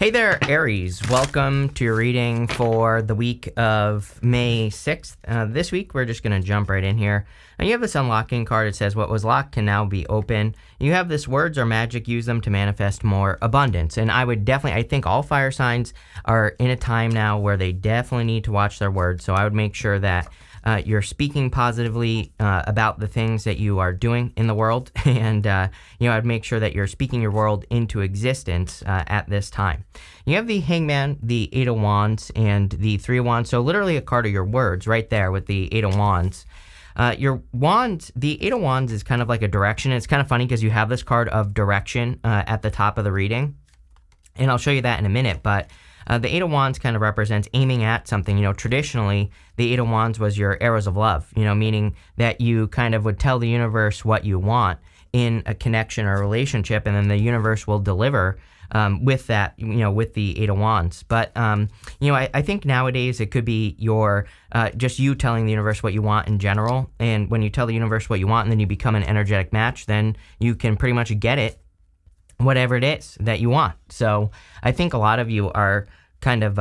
Hey there, Aries. Welcome to your reading for the week of May 6th. This week, we're just going to jump right in here. And you have this unlocking card. It says, what was locked can now be open. You have this words are magic. Use them to manifest more abundance. And I think all fire signs are in a time now where they definitely need to watch their words. So I would make sure that you're speaking positively about the things that you are doing in the world. And, I'd make sure that you're speaking your world into existence at this time. You have the Hangman, the Eight of Wands, and the Three of Wands. So literally a card of your words right there with the Eight of Wands. Your wand, the Eight of Wands is kind of like a direction. It's kind of funny because you have this card of direction at the top of the reading. And I'll show you that in a minute, but the Eight of Wands kind of represents aiming at something. Traditionally, the Eight of Wands was your arrows of love, meaning that you kind of would tell the universe what you want in a connection or a relationship, and then the universe will deliver with that, with the Eight of Wands. But, I think nowadays it could be just you telling the universe what you want in general. And when you tell the universe what you want and then you become an energetic match, then you can pretty much get it, whatever it is that you want. So I think a lot of you are kind of,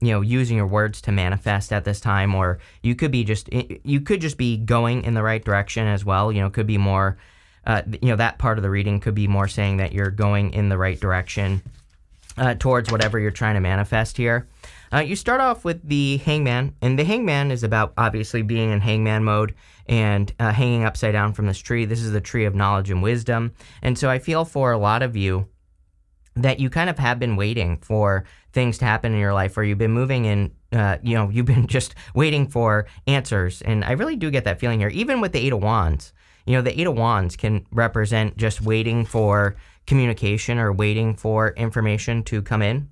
using your words to manifest at this time, or you could just be going in the right direction as well. It could be more, that part of the reading could be more saying that you're going in the right direction towards whatever you're trying to manifest here. You start off with the Hangman, and the Hangman is about obviously being in Hangman mode and hanging upside down from this tree. This is the tree of knowledge and wisdom. And so I feel for a lot of you that you kind of have been waiting for things to happen in your life, or you've been moving in, you've been just waiting for answers. And I really do get that feeling here, even with the Eight of Wands. The Eight of Wands can represent just waiting for communication or waiting for information to come in.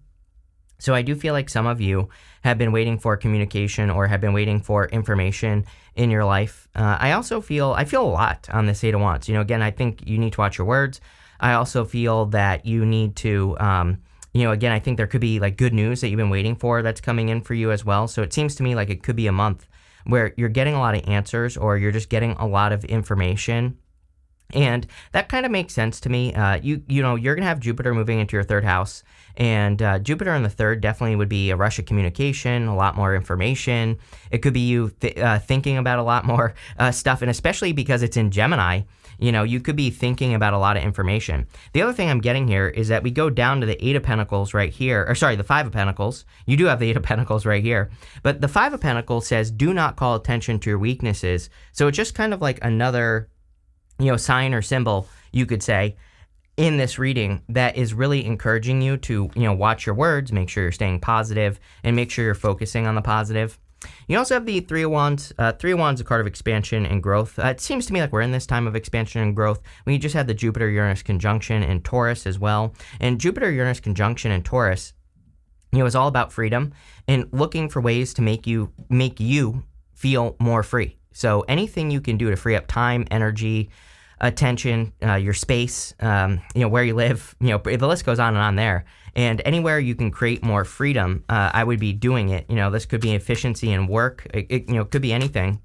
So I do feel like some of you have been waiting for communication or have been waiting for information in your life. I feel a lot on this Eight of Wands. Again, I think you need to watch your words. I also feel that you need to, again, I think there could be like good news that you've been waiting for that's coming in for you as well. So it seems to me like it could be a month where you're getting a lot of answers, or you're just getting a lot of information. And that kind of makes sense to me. You're going to have Jupiter moving into your third house, and Jupiter in the third definitely would be a rush of communication, a lot more information. It could be you thinking about a lot more stuff, and especially because it's in Gemini, you could be thinking about a lot of information. The other thing I'm getting here is that we go down to the Eight of Pentacles right here, the Five of Pentacles. You do have the Eight of Pentacles right here, but the Five of Pentacles says, do not call attention to your weaknesses. So it's just kind of like another sign or symbol, you could say, in this reading that is really encouraging you to, watch your words, make sure you're staying positive, and make sure you're focusing on the positive. You also have the Three of Wands. Three of Wands is a card of expansion and growth. It seems to me like we're in this time of expansion and growth. We just had the Jupiter-Uranus conjunction in Taurus as well. And Jupiter-Uranus conjunction in Taurus, is all about freedom and looking for ways to make you feel more free. So anything you can do to free up time, energy, attention, your space, where you live, the list goes on and on there. And anywhere you can create more freedom, I would be doing it. This could be efficiency in work. It could be anything.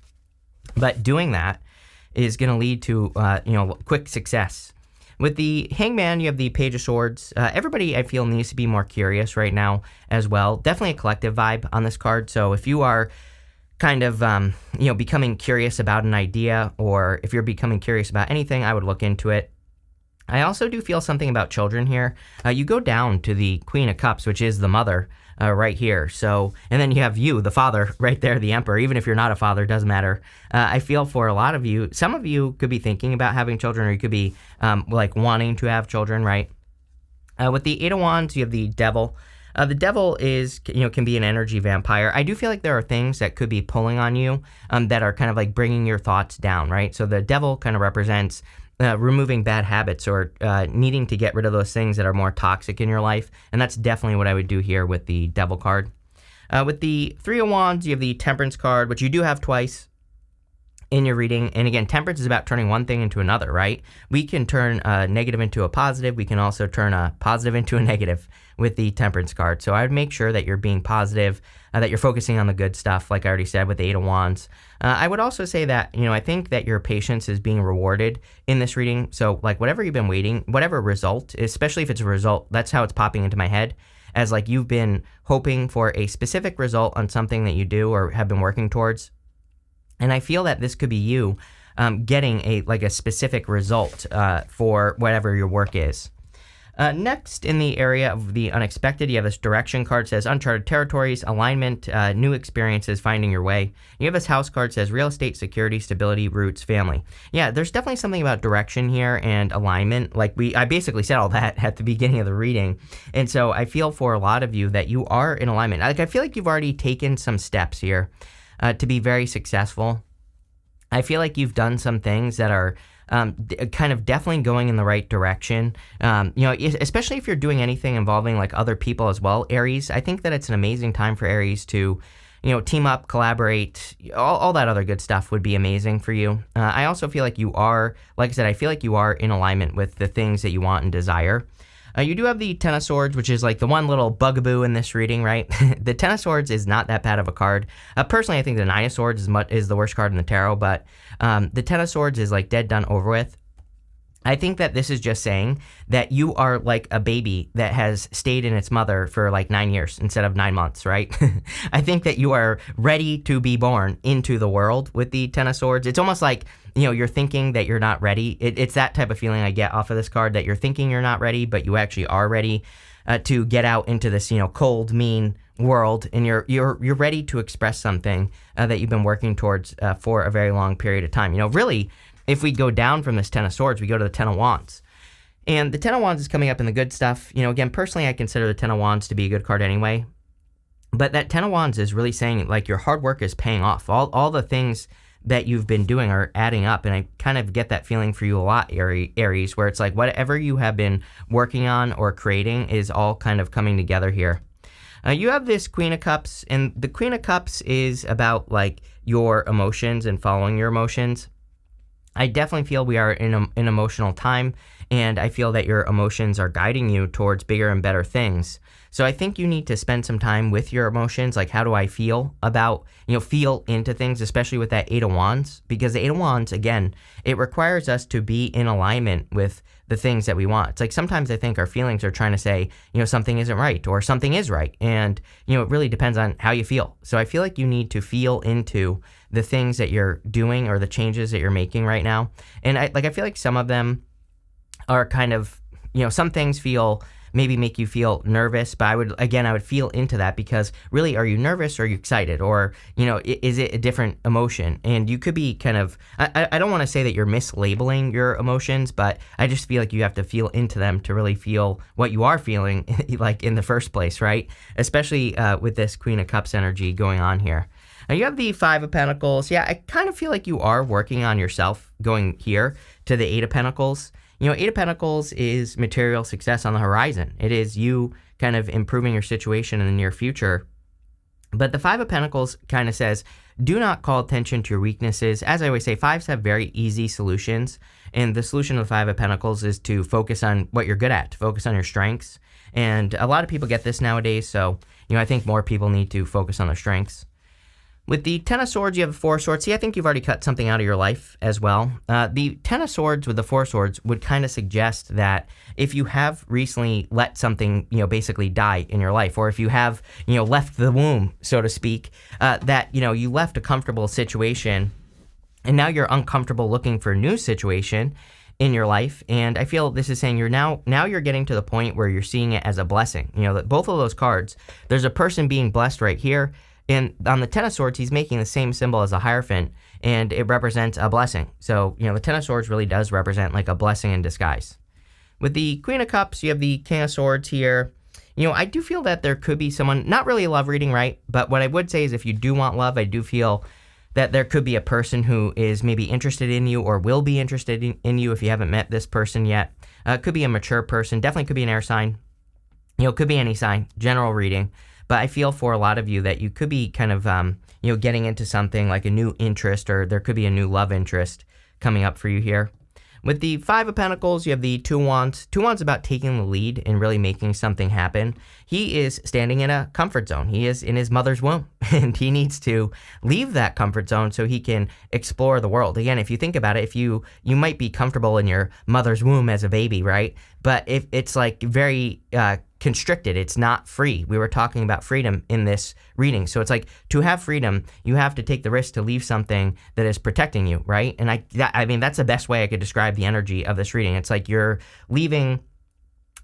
But doing that is going to lead to, quick success. With the Hangman, you have the Page of Swords. Everybody, I feel, needs to be more curious right now as well. Definitely a collective vibe on this card. So if you are kind of, becoming curious about an idea, or if you're becoming curious about anything, I would look into it. I also do feel something about children here. You go down to the Queen of Cups, which is the mother right here. So, and then you have you, the father, right there, the Emperor. Even if you're not a father, it doesn't matter. I feel for a lot of you, some of you could be thinking about having children, or you could be wanting to have children, right? With the Eight of Wands, you have the Devil. The Devil is, can be an energy vampire. I do feel like there are things that could be pulling on you that are kind of like bringing your thoughts down, right? So the Devil kind of represents removing bad habits, or needing to get rid of those things that are more toxic in your life. And that's definitely what I would do here with the Devil card. With the Three of Wands, you have the Temperance card, which you do have twice in your reading. And again, temperance is about turning one thing into another, right? We can turn a negative into a positive. We can also turn a positive into a negative with the Temperance card. So I would make sure that you're being positive, that you're focusing on the good stuff, like I already said, with the Eight of Wands. I would also say that, I think that your patience is being rewarded in this reading. So like whatever you've been waiting, whatever result, especially if it's a result, that's how it's popping into my head. as like you've been hoping for a specific result on something that you do or have been working towards. And I feel that this could be you getting a specific result for whatever your work is. Next, in the area of the unexpected, you have this direction card, says uncharted territories, alignment, new experiences, finding your way. You have this house card, says real estate, security, stability, roots, family. Yeah, there's definitely something about direction here and alignment. Like I basically said all that at the beginning of the reading. And so I feel for a lot of you that you are in alignment. Like I feel like you've already taken some steps here to be very successful. I feel like you've done some things that are kind of definitely going in the right direction. Especially if you're doing anything involving like other people as well, Aries. I think that it's an amazing time for Aries to, team up, collaborate, all that other good stuff would be amazing for you. I also feel like you are, like I said, I feel like you are in alignment with the things that you want and desire. You do have the Ten of Swords, which is like the one little bugaboo in this reading, right? The Ten of Swords is not that bad of a card. Personally, I think the Nine of Swords is the worst card in the tarot, but the Ten of Swords is like dead, done, over with. I think that this is just saying that you are like a baby that has stayed in its mother for like 9 years instead of 9 months, right? I think that you are ready to be born into the world with the Ten of Swords. It's almost like, you're thinking that you're not ready. It's that type of feeling I get off of this card, that you're thinking you're not ready, but you actually are ready to get out into this, cold, mean world, and you're ready to express something that you've been working towards for a very long period of time. Really, if we go down from this Ten of Swords, we go to the Ten of Wands. And the Ten of Wands is coming up in the good stuff. Again, personally, I consider the Ten of Wands to be a good card anyway. But that Ten of Wands is really saying, like, your hard work is paying off. All the things that you've been doing are adding up. And I kind of get that feeling for you a lot, Aries, where it's like whatever you have been working on or creating is all kind of coming together here. You have this Queen of Cups, and the Queen of Cups is about, like, your emotions and following your emotions. I definitely feel we are in an emotional time, and I feel that your emotions are guiding you towards bigger and better things. So I think you need to spend some time with your emotions, like how do I feel about, feel into things, especially with that Eight of Wands, because the Eight of Wands, again, it requires us to be in alignment with the things that we want. It's like sometimes I think our feelings are trying to say, something isn't right or something is right. And, it really depends on how you feel. So I feel like you need to feel into the things that you're doing or the changes that you're making right now. And I feel like some of them are kind of, some things maybe make you feel nervous, but I would feel into that, because really, are you nervous or are you excited, or, is it a different emotion? And you could be kind of, I don't want to say that you're mislabeling your emotions, but I just feel like you have to feel into them to really feel what you are feeling, like in the first place, right? Especially with this Queen of Cups energy going on here. Now you have the Five of Pentacles. Yeah, I kind of feel like you are working on yourself going here to the Eight of Pentacles. Eight of Pentacles is material success on the horizon. It is you kind of improving your situation in the near future. But the Five of Pentacles kind of says, do not call attention to your weaknesses. As I always say, fives have very easy solutions. And the solution of the Five of Pentacles is to focus on what you're good at, to focus on your strengths. And a lot of people get this nowadays. So, I think more people need to focus on their strengths. With the Ten of Swords, you have the Four of Swords. See, I think you've already cut something out of your life as well. The Ten of Swords with the Four of Swords would kind of suggest that if you have recently let something, basically die in your life, or if you have, left the womb, so to speak, that, you left a comfortable situation and now you're uncomfortable looking for a new situation in your life. And I feel this is saying now you're getting to the point where you're seeing it as a blessing. That both of those cards, there's a person being blessed right here. And on the Ten of Swords, he's making the same symbol as a Hierophant, and it represents a blessing. So, the Ten of Swords really does represent like a blessing in disguise. With the Queen of Cups, you have the King of Swords here. I do feel that there could be someone, not really a love reading, right? But what I would say is if you do want love, I do feel that there could be a person who is maybe interested in you or will be interested in you if you haven't met this person yet. Could be a mature person, definitely could be an air sign. Could be any sign, general reading. But I feel for a lot of you that you could be kind of, getting into something like a new interest, or there could be a new love interest coming up for you here. With the Five of Pentacles, you have the Two of Wands. Two of Wands about taking the lead and really making something happen. He is standing in a comfort zone. He is in his mother's womb, and he needs to leave that comfort zone so he can explore the world. Again, if you think about it, if you might be comfortable in your mother's womb as a baby, right? But if it's like very constricted. It's not free. We were talking about freedom in this reading. So it's like, to have freedom, you have to take the risk to leave something that is protecting you, right? And I mean, that's the best way I could describe the energy of this reading. It's like you're leaving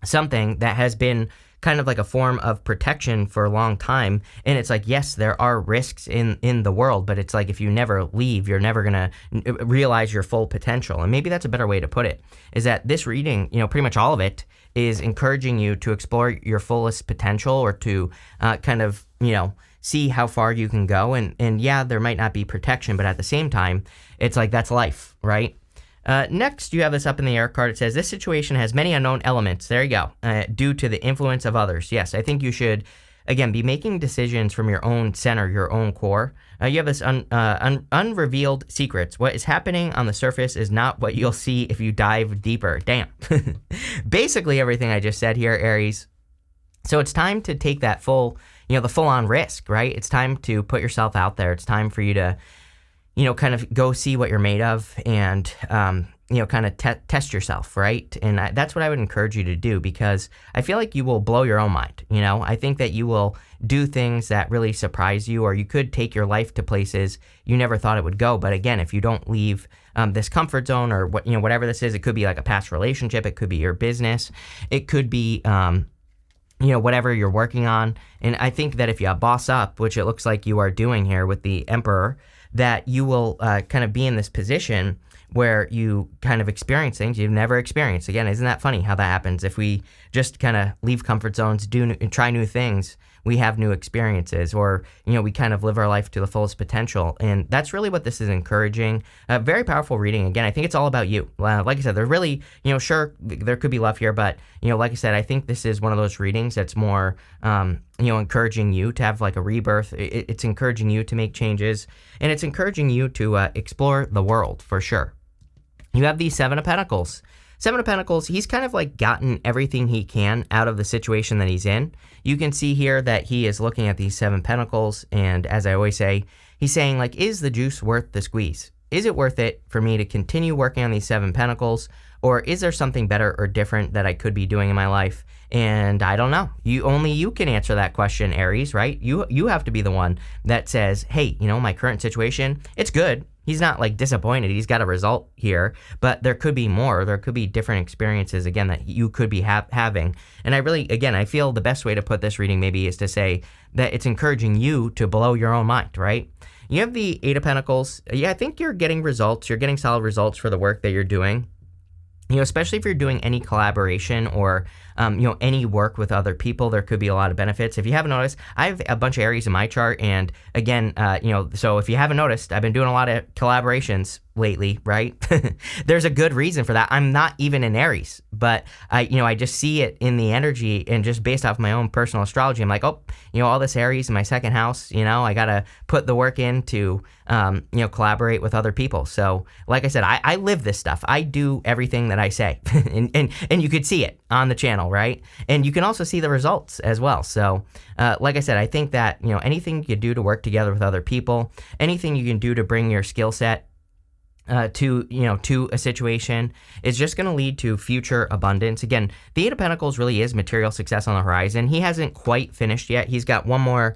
something that has been kind of like a form of protection for a long time. And it's like, yes, there are risks in the world, but it's like, if you never leave, you're never going to realize your full potential. And maybe that's a better way to put it, is that this reading, pretty much all of it is encouraging you to explore your fullest potential, or to kind of, see how far you can go. And yeah, there might not be protection, but at the same time, it's like, that's life, right? Next, you have this up in the air card. It says, this situation has many unknown elements. There you go. Due to the influence of others. Yes, I think you should, again, be making decisions from your own center, your own core. You have this unrevealed secrets. What is happening on the surface is not what you'll see if you dive deeper. Damn. Basically everything I just said here, Aries. So it's time to take that the full-on risk, right? It's time to put yourself out there. It's time for you to kind of go see what you're made of, and, kind of test yourself, right? And that's what I would encourage you to do, because I feel like you will blow your own mind. I think that you will do things that really surprise you, or you could take your life to places you never thought it would go. But again, if you don't leave this comfort zone, or whatever this is, it could be like a past relationship, it could be your business, it could be, whatever you're working on. And I think that if you boss up, which it looks like you are doing here with the Emperor, that you will kind of be in this position where you kind of experience things you've never experienced. Again, isn't that funny how that happens? If we just kind of leave comfort zones, try new things, we have new experiences, or, we kind of live our life to the fullest potential. And that's really what this is encouraging. A very powerful reading. Again, I think it's all about you. Like I said, they're really, sure, there could be love here, but, like I said, I think this is one of those readings that's more, encouraging you to have like a rebirth. It's encouraging you to make changes, and it's encouraging you to explore the world for sure. You have the Seven of Pentacles. Seven of Pentacles, he's kind of like gotten everything he can out of the situation that he's in. You can see here that he is looking at these Seven Pentacles, and as I always say, he's saying, like, is the juice worth the squeeze? Is it worth it for me to continue working on these Seven Pentacles, or is there something better or different that I could be doing in my life? And I don't know. Only you can answer that question, Aries, right? You have to be the one that says, hey, my current situation, it's good. He's not like disappointed. He's got a result here, but there could be more. There could be different experiences, again, that you could be having. And I feel the best way to put this reading maybe is to say that it's encouraging you to blow your own mind, right? You have the Eight of Pentacles. Yeah, I think you're getting results. You're getting solid results for the work that you're doing. Especially if you're doing any collaboration or, any work with other people, there could be a lot of benefits. If you haven't noticed, I have a bunch of Aries in my chart. And again, so if you haven't noticed, I've been doing a lot of collaborations lately, right? There's a good reason for that. I'm not even an Aries, but I just see it in the energy, and just based off my own personal astrology, I'm like, oh, all this Aries in my second house, I got to put the work in to, collaborate with other people. So like I said, I live this stuff. I do everything that I say, and you could see it on the channel, right? And you can also see the results as well. So like I said, I think that, anything you can do to work together with other people, anything you can do to bring your skill set to a situation is just going to lead to future abundance. Again, the Eight of Pentacles really is material success on the horizon. He hasn't quite finished yet. He's got one more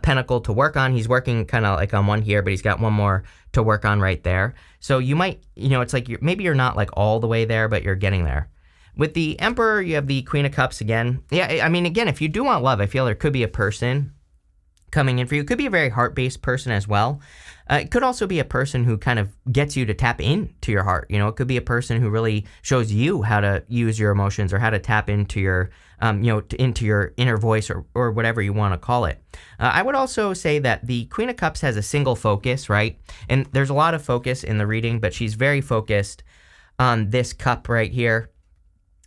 pentacle to work on. He's working kind of like on one here, but he's got one more to work on right there. So you might, it's like maybe you're not like all the way there, but you're getting there. With the Emperor, you have the Queen of Cups again. Yeah, I mean, again, if you do want love, I feel there could be a person coming in for you. It could be a very heart-based person as well. It could also be a person who kind of gets you to tap into your heart. It could be a person who really shows you how to use your emotions, or how to tap into your, into your inner voice, or whatever you want to call it. I would also say that the Queen of Cups has a single focus, right? And there's a lot of focus in the reading, but she's very focused on this cup right here.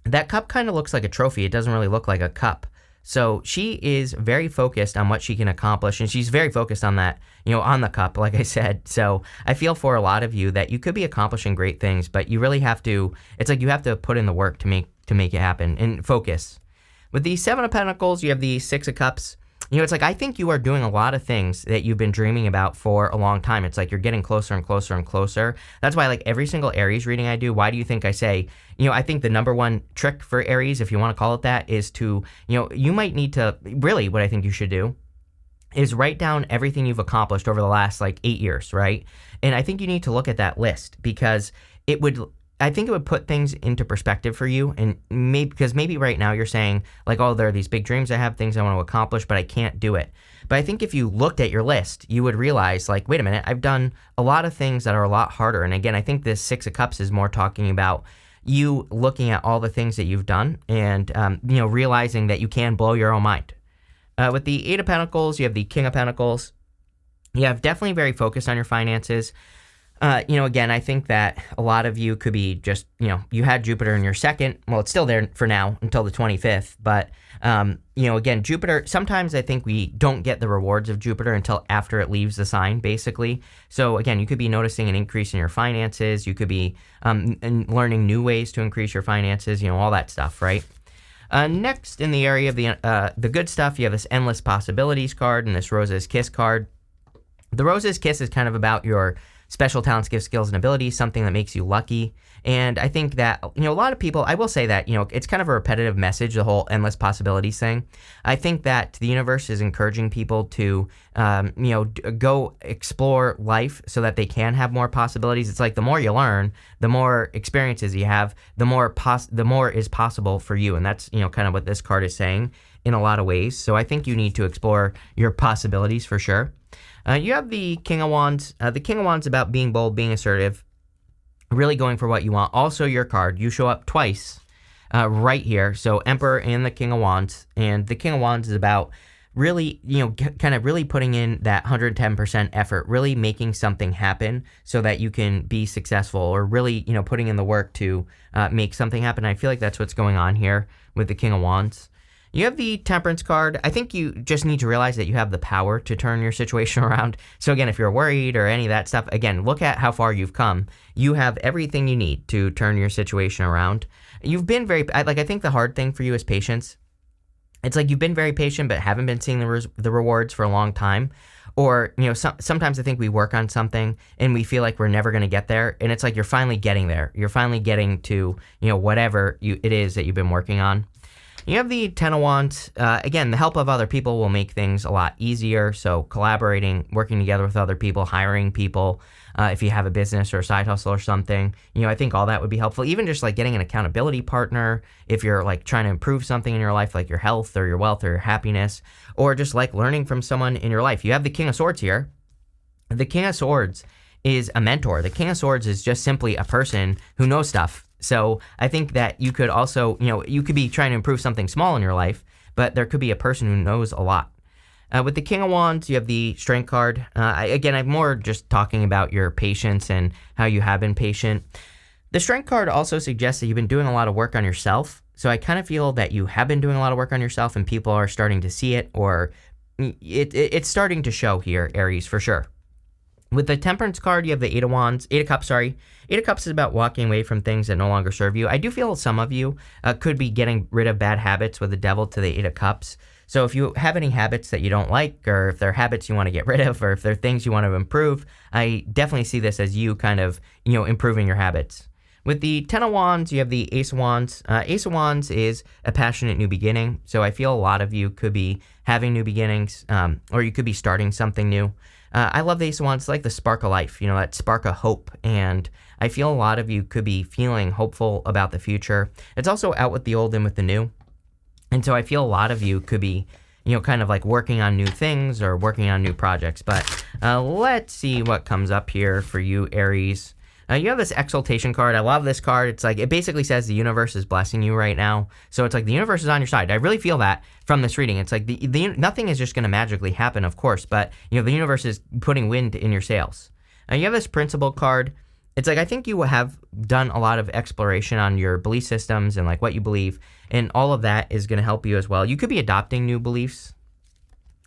That cup kind of looks like a trophy. It doesn't really look like a cup. So she is very focused on what she can accomplish, and she's very focused on that, on the cup, like I said. So I feel for a lot of you that you could be accomplishing great things, but you really have to, it's like you have to put in the work to make it happen, and focus. With the Seven of Pentacles, you have the Six of Cups. It's like I think you are doing a lot of things that you've been dreaming about for a long time. It's like you're getting closer and closer and closer. That's why, like, every single Aries reading I do, why do you think I say, I think the number one trick for Aries, if you want to call it that, is to, you might need to, really what I think you should do is write down everything you've accomplished over the last like 8 years, right? And I think you need to look at that list because I think it would put things into perspective for you. And maybe right now you're saying like, oh, there are these big dreams I have, things I want to accomplish, but I can't do it. But I think if you looked at your list, you would realize like, wait a minute, I've done a lot of things that are a lot harder. And again, I think this Six of Cups is more talking about you looking at all the things that you've done and, realizing that you can blow your own mind. With the Eight of Pentacles, you have the King of Pentacles. You have definitely very focused on your finances. Again, I think that a lot of you could be just, you had Jupiter in your second. Well, it's still there for now until the 25th. But, again, Jupiter, sometimes I think we don't get the rewards of Jupiter until after it leaves the sign, basically. So, again, you could be noticing an increase in your finances. You could be learning new ways to increase your finances, all that stuff, right? Next, in the area of the good stuff, you have this Endless Possibilities card and this Rose's Kiss card. The Rose's Kiss is kind of about your special talents, gifts, skills, and abilities, something that makes you lucky. And I think that, a lot of people, I will say that, it's kind of a repetitive message, the whole endless possibilities thing. I think that the universe is encouraging people to, go explore life so that they can have more possibilities. It's like the more you learn, the more experiences you have, the more is possible for you. And that's, kind of what this card is saying in a lot of ways. So I think you need to explore your possibilities for sure. You have the King of Wands. The King of Wands is about being bold, being assertive, really going for what you want. Also, your card, you show up twice right here. So Emperor and the King of Wands. And the King of Wands is about really, kind of really putting in that 110% effort, really making something happen so that you can be successful or really, putting in the work to make something happen. I feel like that's what's going on here with the King of Wands. You have the Temperance card. I think you just need to realize that you have the power to turn your situation around. So again, if you're worried or any of that stuff, again, look at how far you've come. You have everything you need to turn your situation around. You've been I think the hard thing for you is patience. It's like you've been very patient, but haven't been seeing the rewards for a long time. Or, sometimes I think we work on something and we feel like we're never going to get there. And it's like you're finally getting there. You're finally getting to, whatever it is that you've been working on. You have the Ten of Wands. Again, the help of other people will make things a lot easier. So collaborating, working together with other people, hiring people, if you have a business or a side hustle or something, I think all that would be helpful. Even just like getting an accountability partner, if you're like trying to improve something in your life, like your health or your wealth or your happiness, or just like learning from someone in your life. You have the King of Swords here. The King of Swords is a mentor. The King of Swords is just simply a person who knows stuff. So I think that you could also, you could be trying to improve something small in your life, but there could be a person who knows a lot. With the King of Wands, you have the Strength card. I'm more just talking about your patience and how you have been patient. The Strength card also suggests that you've been doing a lot of work on yourself. So I kind of feel that you have been doing a lot of work on yourself and people are starting to see it, or it's starting to show here, Aries, for sure. With the Temperance card, you have the Eight of Cups. Eight of Cups is about walking away from things that no longer serve you. I do feel some of you could be getting rid of bad habits with the Devil to the Eight of Cups. So if you have any habits that you don't like, or if they're habits you want to get rid of, or if they're things you want to improve, I definitely see this as you kind of, improving your habits. With the Ten of Wands, you have the Ace of Wands. Ace of Wands is a passionate new beginning. So I feel a lot of you could be having new beginnings, or you could be starting something new. I love the Ace of Wands. It's like the spark of life, that spark of hope. And I feel a lot of you could be feeling hopeful about the future. It's also out with the old and with the new. And so I feel a lot of you could be, kind of like working on new things or working on new projects. But let's see what comes up here for you, Aries. You have this Exaltation card. I love this card. It's like, it basically says the universe is blessing you right now. So it's like the universe is on your side. I really feel that from this reading. It's like nothing is just going to magically happen, of course, but the universe is putting wind in your sails. You have this Principle card. It's like, I think you have done a lot of exploration on your belief systems and like what you believe, and all of that is going to help you as well. You could be adopting new beliefs.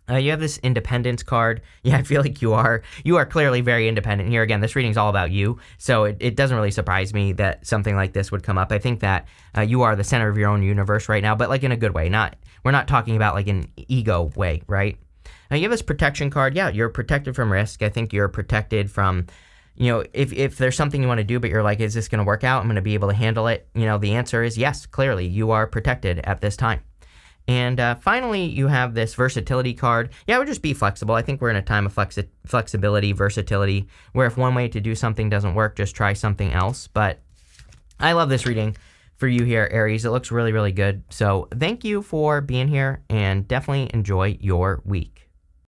You have this independence card. Yeah, I feel like you are clearly very independent here. Again, this reading's all about you, so it doesn't really surprise me that something like this would come up. I think that you are the center of your own universe right now, but like in a good way. We're not talking about like an ego way, right? Now you have this protection card. Yeah, you're protected from risk. I think you're protected from, if there's something you want to do, but you're like, is this going to work out? I'm going to be able to handle it. The answer is yes. Clearly, you are protected at this time. And finally, you have this versatility card. Yeah, it would just be flexible. I think we're in a time of flexibility, versatility, where if one way to do something doesn't work, just try something else. But I love this reading for you here, Aries. It looks really, really good. So thank you for being here, and definitely enjoy your week.